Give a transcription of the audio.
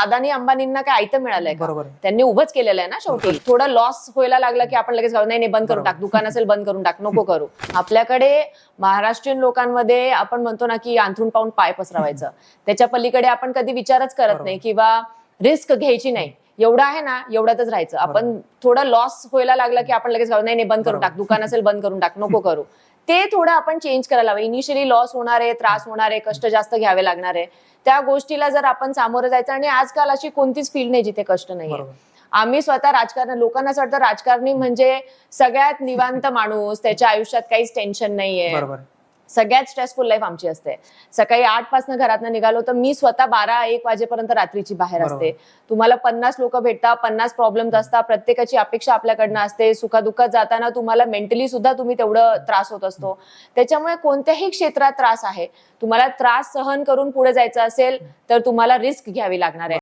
अदानी अंबानींना काय आयतं मिळालंय का? बरोबर. त्यांनी उभंच केलेलं आहे ना शेवटी. थोडं लॉस व्हायला लागलं की आपण लगेच नाही नाही बंद करून टाक, दुकान असेल बंद करून टाक, नको करू. आपल्याकडे महाराष्ट्रीयन लोकांमध्ये आपण म्हणतो ना की अंथरूण पाहून पाय पसरवायचं, त्याच्या पलीकडे आपण कधी विचारच करत नाही किंवा रिस्क घ्यायची नाही. एवढं आहे ना, एवढ्यातच राहायचं. आपण थोडं लॉस व्हायला लागलं की आपण लगेच नाही नाही बंद करून टाक, दुकान असेल बंद करून टाक, नको करू. ते थोडं आपण चेंज करायला हवं. इनिशियली लॉस होणार आहे, त्रास होणार आहे, कष्ट जास्त घ्यावे लागणार आहे, त्या गोष्टीला जर आपण सामोरं जायचं. आणि आजकाल अशी कोणतीच फील्ड नाही जिथे कष्ट नाहीये. आम्ही स्वतः राजकारण, लोकांना असं वाटतं राजकारणी म्हणजे सगळ्यात निवांत माणूस, त्याच्या आयुष्यात काहीच टेन्शन नाहीये, सगळ्यात स्ट्रेसफुल लाईफ आमची असते. सकाळी 8 पासून घरातनं निघालो तर मी स्वतः 12-1 वाजेपर्यंत रात्रीची बाहेर असते. तुम्हाला 50 लोक भेटतात, 50 प्रॉब्लेम्स असतात, प्रत्येकाची अपेक्षा आपल्याकडनं असते. सुखादुःखात जाताना तुम्हाला मेंटली सुद्धा तुम्ही तेवढं त्रास होत असतो. त्याच्यामुळे कोणत्याही क्षेत्रात त्रास आहे. तुम्हाला त्रास सहन करून पुढे जायचं असेल तर तुम्हाला रिस्क घ्यावी लागणार आहे.